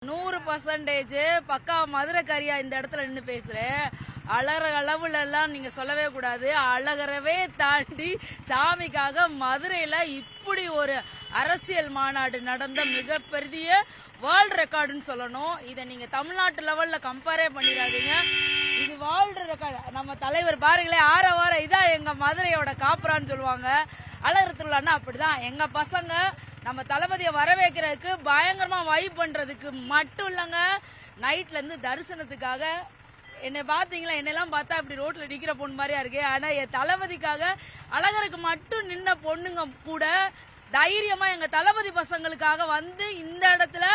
100% பக்கா மதுரைக்காரியா இந்த இடத்துல நின்று பேசுறேன். அழகிற அளவுல எல்லாம் நீங்க சொல்லவே கூடாது. அழகரவே தாண்டி சாமிக்காக மதுரையில இப்படி ஒரு அரசியல் மாநாடு நடந்த மிகப்பெரிய வேர்ல்டு ரெக்கார்டுன்னு சொல்லணும். இதை நீங்க தமிழ்நாட்டு லெவல்ல கம்பேரே பண்ணிடாதீங்க. இது வேர்ல்டு ரெக்கார்டு. நம்ம தலைவர் பாருங்களே, ஆற இதான் எங்க மதுரையோட காப்புறான்னு சொல்லுவாங்க. அழகர் திருவிழான்னா அப்படிதான். எங்க பசங்க நம்ம தளபதியை வரவேற்கிறதுக்கு பயங்கரமா வைப் பண்றதுக்கு மட்டும் இல்லைங்க, நைட்ல இருந்து தரிசனத்துக்காக. என்னை பாத்தீங்களா? என்னெல்லாம் பார்த்தா அப்படி ரோட்ல நிக்கிற பொண்ணு மாதிரியா இருக்கு. ஆனா என் தளபதிக்காக அழகருக்கு மட்டும் நின்ன பொண்ணுங்க கூட தைரியமா எங்க தளபதி பசங்களுக்காக வந்து இந்த இடத்துல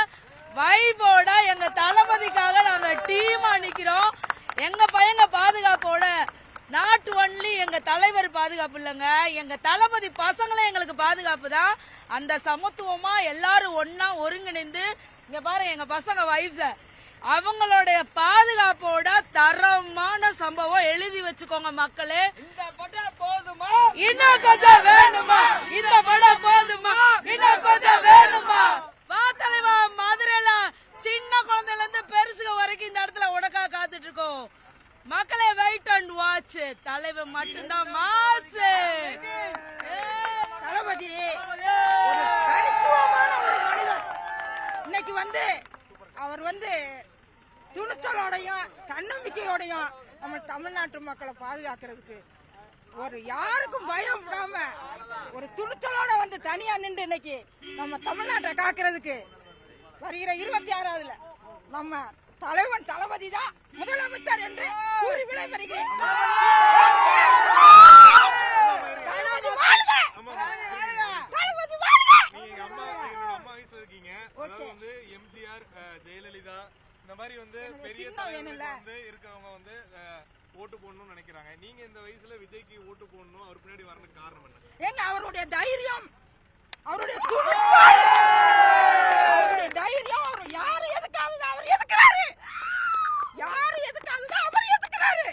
வைபோட எங்க தளபதிக்காக நாங்க டீமா நிக்கிறோம். எங்க பையங்க பாதுகாப்போட, நாட் ஒன்லி எங்க தலைவர் பாதுகாப்பு இல்லைங்க, எங்க தளபதி பசங்களும் எங்களுக்கு பாதுகாப்பு தான். அந்த சமத்துவமா எல்லாரும் ஒன்னா ஒருங்கிணைந்து இங்க பாரு எங்க பசங்க வைஃப்ஸ அவங்களுடைய பாதுகாப்போட தரமான சம்பவம் எழுதி வச்சுக்கோங்க மக்களே. இந்த படம் போதுமா, இன்னும் கொஞ்சம் வேணுமா? இந்த படம் போதுமா, இன்னும் கொஞ்சம் வேணுமா? வா தலைவா, மதுரையில சின்ன குழந்தைல இருந்து பெருசுக வரைக்கும் இந்த இடத்துல உனக்காக காத்துட்டு இருக்கோம். மக்களே, வெயிட் அண்ட் வாட்ச். தலைவர் மட்டும்தான் மாசு. தளபதி ஒரு தனித்துவமான ஒரு மனிதர். இன்னைக்கு அவர் துணிச்சலோடையும் தன்னம்பிக்கையோடையும் நம்ம தமிழ்நாட்டு மக்களை பாதுகாக்கிறதுக்கு ஒரு யாருக்கும் பயம் விடாம ஒரு துணிச்சலோட தனியா நின்று இன்னைக்கு நம்ம தமிழ்நாட்டை காக்கிறதுக்கு வருகிற 26ஆவதுல நம்ம தலைவன் தளபதி தான் முதலமைச்சர் என்று கூறி விடைபெறுகிறேன். எம்ஜிஆர், ஜெயலலிதா இந்த மாதிரி பெரிய தலைவர்கள் இருக்கவங்க ஓட்டு போடணும்னு நினைக்கிறாங்க. நீங்க இந்த வயசுல விஜய்க்கு ஓட்டு போடணும், அவர் பின்னாடி வரதுக்கு காரணம் என்ன? ஏங்க அவருடைய தைரியம், அவருடைய தைரியம், அவர் யாரு எதுக்காக அவர் எதுக்குறாரு, யாரு எதுக்காக அவர் எதுக்குறாரு,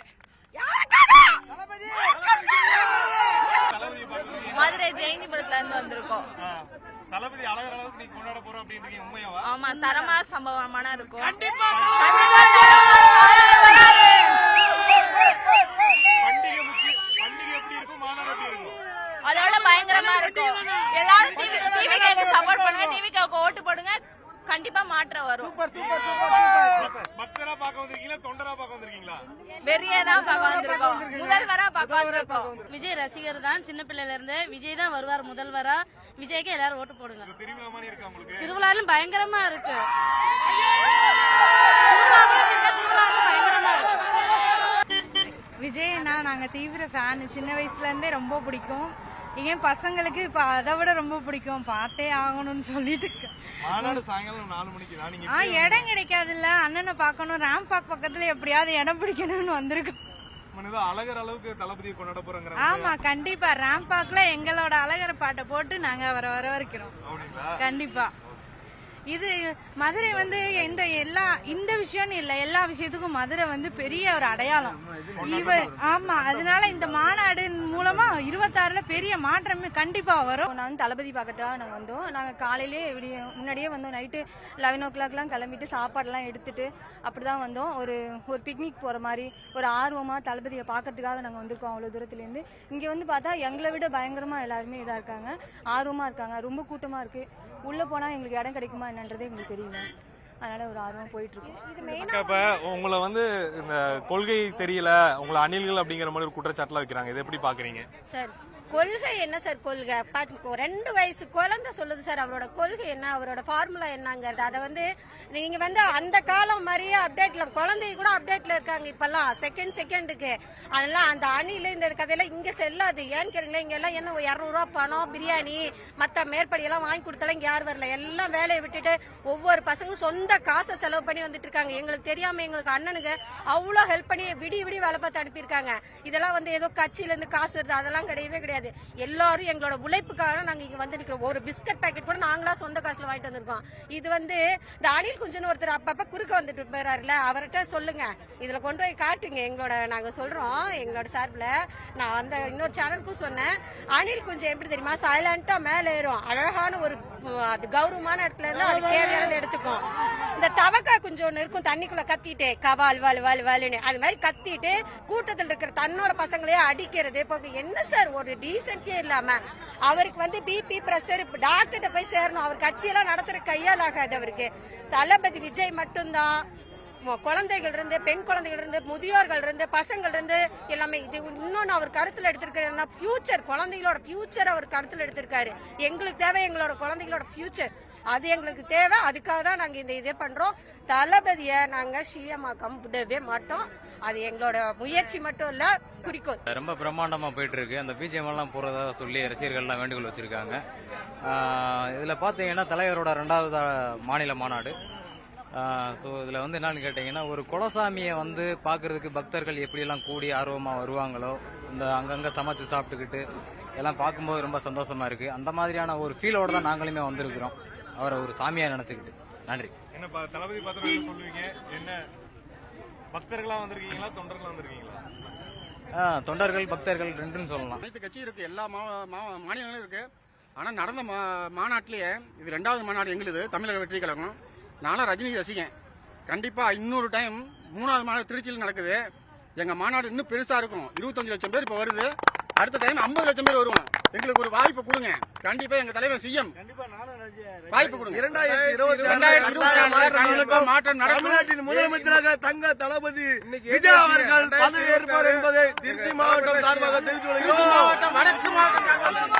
மதுரை ஜெயந்திபுரத்துல இருந்து வந்திருக்கோம். தளபதி அழகர் அளவுக்கு நீங்க கொண்டாட போறோம் அப்படின்றீங்க, உண்மையாவா? ஆமா, தரமா சம்பவமான இருக்கும். பண்டிகை எப்படி இருக்கும், மாநாடு எப்படி இருக்கும்? அதோட பயங்கரமா இருக்கும். எல்லாரும் டிவிக்கு சப்போர்ட் பண்ணுங்க, டிவிக்கு ஓட்டு போடுங்க, கண்டிப்பா மாற்றம் வரும். பக்தரா பார்க்க வந்திருக்கீங்களா, தொண்டரா பார்க்க வந்திருக்கீங்களா? வெறியதான் பார்க்க வந்திருக்கோம், முதல்வரா பார்க்க வந்திருக்கோம். விஜய் ரசிகர் தான், சின்ன பிள்ளைல இருந்து விஜய் தான் வருவார் முதல்வரா. விஜய்க்கு எல்லாரும் ஓட்டு போடுங்க. திருவிழா மாதிரி இருக்கா உங்களுக்கு? திருவிழாலும் பயங்கரமா இருக்கு. விஜய்னா நாங்க தீவிர ஃபேன். சின்ன வயசுல இருந்தே ரொம்ப பிடிக்கும். என் பசங்களுக்கு இப்ப அதை விட ரொம்ப பிடிக்கும். பார்த்தே ஆகணும்னு சொல்லிட்டு மாநாடு சாயங்காலம் 4 மணிக்கு தான். இடம் கிடைக்காதுல்ல, அண்ணனை பார்க்கணும், ராம்பாக் பக்கத்துல எப்படியாவது இடம் பிடிக்கணும்னு வந்திருக்கோம். அழகர் அளவுக்கு தளபதியை கொண்டாட போறாங்க. ஆமா, கண்டிப்பா ராம்பாக்ல எங்களோட அழகர் பாட்டை போட்டு நாங்க அவரை வரவேற்கிறோம். கண்டிப்பா. இது மதுரை இந்த விஷயம்னு இல்ல, எல்லா விஷயத்துக்கும் மதுரை பெரிய ஒரு அடையாளம். ஆமா, அதனால இந்த மாநாடு மூலமா 26ல பெரிய மாற்றம் கண்டிப்பா வரும். நான் தளபதி பார்க்கறதுக்காக நாங்க வந்தோம். நாங்க காலையிலே முன்னாடியே வந்தோம். நைட்டு 11 o'clock கிளம்பிட்டு சாப்பாடுலாம் எடுத்துட்டு அப்படிதான் வந்தோம். ஒரு பிக்னிக் போற மாதிரி ஒரு ஆர்வமா தளபதியை பார்க்கறதுக்காக நாங்க வந்திருக்கோம். அவ்வளவு தூரத்துல இருந்து இங்க பார்த்தா எங்களை விட பயங்கரமா எல்லாருமே இதா இருக்காங்க, ஆர்வமா இருக்காங்க. ரொம்ப கூட்டமா இருக்கு. உள்ள போனா எங்களுக்கு இடம் கிடைக்குமா என்னன்றதே எங்களுக்கு தெரியல. அதனால ஒரு ஆர்வம் போயிட்டு இருக்கு. இப்ப உங்களை இந்த கொள்கை தெரியல, உங்களை அணில்கள் அப்படிங்கிற மாதிரி ஒரு குற்றச்சாட்டுல வைக்கிறாங்க. இதை எப்படி பாக்குறீங்க சார்? கொள்கை என்ன சார்? கொள்கை 2 வயசு குழந்தை சொல்லுது சார் அவரோட கொள்கை என்ன, அவரோட ஃபார்முலா என்னங்கிறது. அதை நீங்க அந்த காலம் மாதிரியே அப்டேட்ல, குழந்தைய கூட அப்டேட்ல இருக்காங்க இப்பெல்லாம் செகண்டுக்கு. அதெல்லாம் அந்த அணில இந்த கதையில இங்க செல்லாது. ஏன்னு கேளுங்களேன், இங்க எல்லாம் என்ன 200 ரூபா பணம், பிரியாணி, மத்த மேற்படி எல்லாம் வாங்கி கொடுத்தாலும் இங்க யாரும் வரல. எல்லாம் வேலையை விட்டுட்டு ஒவ்வொரு பசங்க சொந்த காசை செலவு பண்ணி வந்துட்டு இருக்காங்க. எங்களுக்கு தெரியாம எங்களுக்கு அண்ணனுக்கு அவ்வளவு ஹெல்ப் பண்ணி விடி வேலை பார்த்து அனுப்பியிருக்காங்க. இதெல்லாம் ஏதோ கட்சியில இருந்து காசு வருது அதெல்லாம் கிடையவே கிடையாது. எல்லாரும் எங்களோட உழைப்புக்காக நாங்க இங்க நிக்கிறோம். ஒரு பிஸ்கட் பாக்கெட் கூட நாங்களா சொந்த காசுல வாங்கிட்டு வந்திருக்கோம். இது இந்த அணில் குஞ்சன் ஒருத்தர் அப்பப்ப குறுக்க வந்துட்டு போறாருல, அவர்கிட்ட சொல்லுங்க, இதுல கொண்டு போய் காட்டுங்க. நாங்க சொல்றோம் எங்களோட சார்பில். நான் இன்னொரு சேனலுக்கும் சொன்னேன், அணில் குஞ்சம் எப்படி தெரியுமா, சைலண்டா மேல ஏறும், அழகான ஒரு கௌரவமான இடத்துல இருந்து அது தேவையானதை எடுத்துக்கும். இந்த தவக்கா குஞ்சு ஒண்ணு இருக்கும் தண்ணிக்குள்ள கத்திட்டு கவால் வால் வால் வாலுன்னு அது மாதிரி கத்திட்டு கூட்டத்தில் இருக்கிற தன்னோட பசங்களையே அடிக்கிறது. இப்போ என்ன சார் ஒரு டீசென்டே இல்லாம அவருக்கு வந்து பிபி பிரஷர் டாக்டர்கிட்ட போய் சேரணும். அவர் கட்சியெல்லாம் நடத்துற கையால் ஆகாது. அவருக்கு தளபதி விஜய் மட்டும்தான். குழந்தைகள் இருந்து பெண் குழந்தைகள் இருந்து முதியோர்கள் இருந்து பசங்கள் இருந்து எல்லாமே இது இன்னொன்னு அவர் கருத்துல எடுத்திருக்காரு. ஃபியூச்சர் குழந்தைகளோட ஃபியூச்சர் அவர் கருத்துல எடுத்திருக்காரு. எங்களுக்கு தேவை எங்களோட குழந்தைகளோட ஃபியூச்சர், அது எங்களுக்கு தேவை. அதுக்காக தான் நாங்க இந்த இதே பண்றோம். தளபதியை நாங்க சிஎம்ஆ விடவே மாட்டோம். அது எங்களோட முயற்சி மட்டும் இல்ல, குறிக்கோள். ரொம்ப பிரம்மாண்டமா போயிட்டு இருக்கு. அந்த பிஜிஎம் எல்லாம் போறதா சொல்லி ரசிகர்கள்லாம் வேண்டுகோள் வச்சிருக்காங்க. இதுல பாத்தீங்கன்னா தலைவரோட 2வது மாநில மாநாடு. ஸோ இதில் வந்து என்னன்னு கேட்டிங்கன்னா, ஒரு குலசாமியை வந்து பார்க்கறதுக்கு பக்தர்கள் எப்படியெல்லாம் கூடி ஆர்வமாக வருவாங்களோ, இந்த அங்கங்கே சமைச்சு சாப்பிட்டுக்கிட்டு எல்லாம் பார்க்கும்போது ரொம்ப சந்தோஷமா இருக்கு. அந்த மாதிரியான ஒரு ஃபீலோட தான் நாங்களுமே வந்திருக்கிறோம், அவரை ஒரு சாமியா நினைச்சுக்கிட்டு. நன்றி. என்ன தளபதி பாத்திரம் என்ன சொல்லுவீங்க? என்ன பக்தர்களா வந்திருக்கீங்களா, தொண்டர்களா வந்திருக்கீங்களா? தொண்டர்கள் பக்தர்கள் ரெண்டுன்னு சொல்லலாம். அனைத்து கட்சி இருக்கு, எல்லா மாநிலங்களும் இருக்கு. ஆனா நடந்த மாநாட்டிலேயே இது 2வது மாநாடு எங்களுது, தமிழக வெற்றி கழகம். நானும் ரஜினி ரசிகன். கண்டிப்பா இன்னொரு டைம் 3வது மாநாடு திருச்சியில் நடக்குது. எங்க மாநாடு இன்னும் பெருசா இருக்கும். 25 லட்சம் பேர் இப்ப வருது. அடுத்த டைம் 50 லட்சம் பேர் வருவோம். எங்களுக்கு ஒரு வாய்ப்பு கொடுங்க. கண்டிப்பா எங்க தலைவர் சிஎம் வாய்ப்பு கொடுங்க. 2026 மாற்றம் நடக்கும். தமிழ்நாட்டின் முதலமைச்சராக தங்க தளபதி விஜய் அவர்கள் பதவி ஏற்பார் என்பதை திருச்சி மாவட்டம் சார்பாக தெரிவித்துக் கொள்கிறோம். வடக்கு மாவட்டம்